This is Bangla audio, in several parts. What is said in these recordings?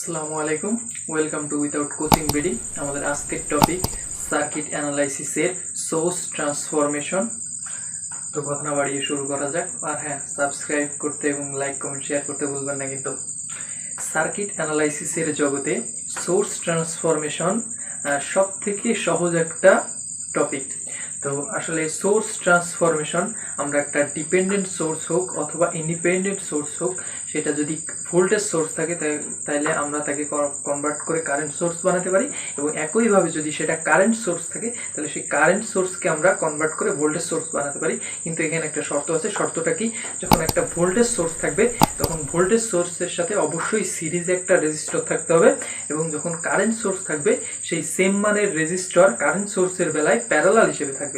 আসসালামু আলাইকুম, welcome to without coaching BD. আমাদের আজকের টপিক সার্কিট অ্যানালাইসিসের সোর্স ট্রান্সফরমেশন। তো কথা না বাড়িয়ে শুরু করা যাক। আর হ্যাঁ, সাবস্ক্রাইব করতে এবং লাইক কমেন্ট শেয়ার করতে ভুলবেন না কিন্তু। সার্কিট অ্যানালাইসিসের জগতে সোর্স ট্রান্সফরমেশন সব থেকে সহজ একটা টপিক। তো আসলে সোর্স ট্রান্সফরমেশন আমরা একটা ডিপেন্ডেন্ট সোর্স হোক অথবা ইন্ডিপেন্ডেন্ট সোর্স হোক, সেটা যদি ভোল্টেজ সোর্স থাকে তাহলে আমরা তাকে কনভার্ট করে কারেন্ট সোর্স বানাতে পারি, এবং একইভাবে যদি সেটা কারেন্ট সোর্স থাকে তাহলে সেই কারেন্ট সোর্সকে আমরা কনভার্ট করে ভোল্টেজ সোর্স বানাতে পারি। কিন্তু এখানে একটা শর্ত আছে। শর্তটা কি? যখন একটা ভোল্টেজ সোর্স থাকবে তখন ভোল্টেজ সোর্সের সাথে অবশ্যই সিরিজে একটা রেজিস্টর থাকতে হবে, এবং যখন কারেন্ট সোর্স থাকবে সেই সেম মানের রেজিস্টর কারেন্ট সোর্সের বেলায় প্যারালাল হিসেবে থাকবে।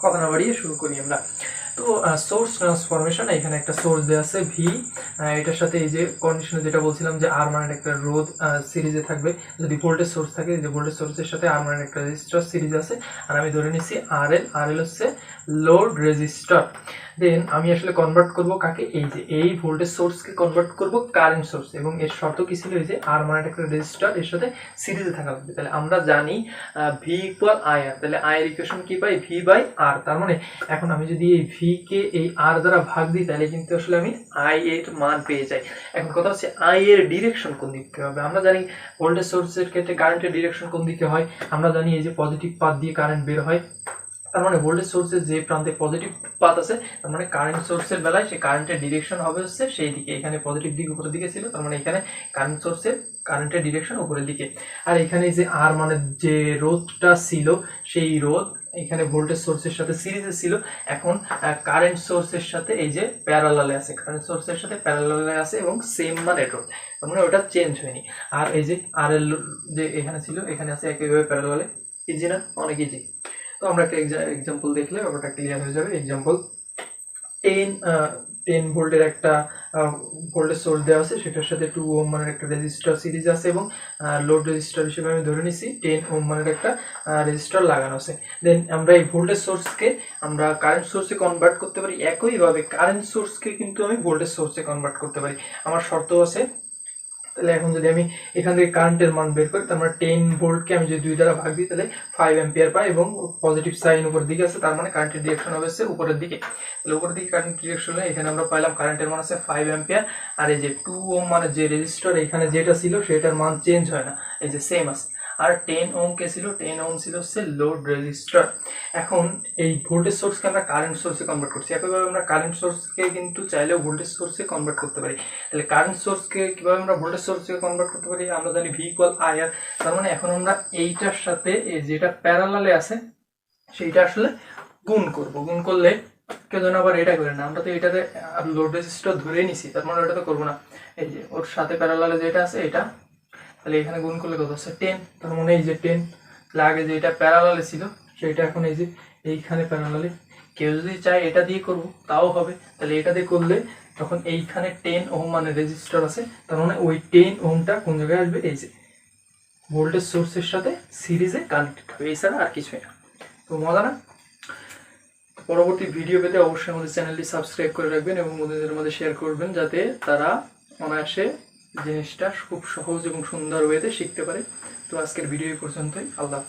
কথা না বাড়িয়ে শুরু করি আমরা। তো সোর্স ট্রান্সফরমেশন, এখানে একটা সোর্স দেওয়া আছে ভি, এটার সাথে এই যে কন্ডিশনে যেটা বলছিলাম যে আর মানের একটা রোধ সিরিজে থাকবে। যদি ভোল্টেজ সোর্স থাকে, যে ভোল্টেজ সোর্সের সাথে আর মানের একটা রেজিস্টর সিরিজ আছে, আর আমি ধরে নিচ্ছি আর এল হচ্ছে লোড রেজিস্টর। দেন আমি আসলে কনভার্ট করব কাকে? এই যে এই ভোল্টেজ সোর্সকে কনভার্ট করব কারেন্ট সোর্স, এবং এর শর্ত কি ছিল? এই যে আর মানের একটা রেজিস্টর এর সাথে সিরিজে থাকা লাগবে। তাহলে আমরা জানি ভি ইকুয়াল আই আর, তাহলে আই এর ইকুয়েশন কি পাই? ভি বাই আর। তার মানে এখন আমি যদি এই ভি কে এই আর দ্বারা ভাগ দিই তাহলে কিন্তু আসলে আমি আই এর মান পেয়ে যাই। এখন কথা হচ্ছে আই এর ডিরেকশন কোন দিকে হবে? আমরা জানি ভোল্টেজ সোর্সের ক্ষেত্রে কারেন্টের ডিরেকশন কোন দিকে হয়? আমরা জানি এই যে পজিটিভ পাথ দিয়ে কারেন্ট বের হয়। তার মানে ভোল্টেজ সোর্সের যে প্রান্তে পজিটিভ পাথ আছে, তার মানে কারেন্ট সোর্সের বেলায় সেই কারেন্টের ডিরেকশন হবে হচ্ছে সেই দিকে। এখানে পজিটিভ দিক উপরের দিকে ছিল, তার মানে এখানে কারেন্ট সোর্সের কারেন্টের ডিরেকশন উপরের দিকে। আর এখানে যে আর মানে যে রোধটা ছিল, সেই রোধ এখানে ভোল্টেজ সোর্সের সাথে সিরিজে ছিল, এখন কারেন্ট সোর্সের সাথে এই যে প্যারালালে আছে, কারেন্ট সোর্সের সাথে প্যারালালে আছে এবং সেম মানের রোধ, তার মানে ওটা চেঞ্জ হয়নি। আর এই যে আর এল যে এখানে ছিল, এখানে আছে একইভাবে প্যারালালে। ইজি না? অনেক ইজি। তো আমরা একটা এক্সাম্পল দেখলে ব্যাপারটা ক্লিয়ার হয়ে যাবে। এক্সাম্পল 10 ভোল্টের একটা ভোল্টেজ সোর্স দেওয়া আছে, সেটার সাথে 2 ওহম মানের একটা রেজিস্টর সিরিজ আছে, এবং লোড রেজিস্টর হিসেবে আমি ধরে নিছি 10 ওহম মানের একটা রেজিস্টর লাগানো আছে। দেন আমরা এই ভোল্টেজ সোর্সকে আমরা কারেন্ট সোর্সে কনভার্ট করতে পারি, একইভাবে কারেন্ট সোর্সকে কিন্তু আমি ভোল্টেজ সোর্সে কনভার্ট করতে পারি। আমার শর্ত আছে। তাহলে এখন যদি আমি এখান থেকে কারেন্টের মান বের করি, তার মানে 10 ভোল্টকে আমি যদি 2 দ্বারা ভাগ দিই তাহলে 5 অ্যাম্পিয়ার পাই, এবং পজিটিভ সাইন উপরের দিকে আছে, তার মানে কারেন্টের ডিরেকশন হবে উপরের দিকে। তাহলে উপরের দিকে কারেন্ট ডিরেকশন হলে এখানে আমরা পাইলাম কারেন্টের মান আছে 5 অ্যাম্পিয়ার। আর এই যে 2 ওহম মানে যে রেজিস্টর এখানে যেটা ছিল সেটার মান চেঞ্জ হয় না, এই যে সেম আছে। আর 10 ওহম কে ছিল? 10 ওহম ছিল হচ্ছে লোড রেজিস্টর। এখন এই ভোল্টেজ সোর্সকে আমরা কারেন্ট সোর্সে কনভার্ট করছি, একইভাবে আমরা কারেন্ট সোর্সকে কিন্তু চাইলেও ভোল্টেজ সোর্সে কনভার্ট করতে পারি। তাহলে কারেন্ট সোর্সকে কিভাবে আমরা ভোল্টেজ সোর্সে কনভার্ট করতে পারি? আমরা জানি ভি ইকুয়াল আই আর। তার মানে এখন আমরা এইটার সাথে যেটা প্যারালালে আছে সেইটা আসলে গুণ করব। গুণ করলে কেউ যেন আবার এটা করে না, আমরা তো এটাতে লোড রেজিস্টর ধরে নিছি, তার মানে ওটা তো করবো না। এই যে ওর সাথে প্যারালালে যেটা আছে এটা, তাহলে এখানে গুণ করলে কত হচ্ছে? 10। তার মানে এই যে 10, তাহলে আগে যে এটা প্যারালালে ছিল সেটা এখন এই যে এইখানে প্যারালালে। কেউ যদি চায় এটা দিয়ে করবো তাও হবে। তাহলে এটা দিয়ে করলে তখন এইখানে 10 ওহম মানে রেজিস্টর আছে, তার মানে ওই 10 ওহমটা কোন জায়গায় আসবে? এই যে ভোল্টেজ সোর্সের সাথে সিরিজে কানেক্টেড হবে, এছাড়া আর কিছুই না। তো মজা না? পরবর্তী ভিডিও পেতে অবশ্যই আমাদের চ্যানেলটি সাবস্ক্রাইব করে রাখবেন এবং বন্ধুদের মধ্যে শেয়ার করবেন, যাতে তারা অনায়াসে জিনিসটা খুব সহজ এবং সুন্দর ওয়েতে শিখতে পারে। তো আজকের ভিডিও পর্যন্তই। আল্লাহ।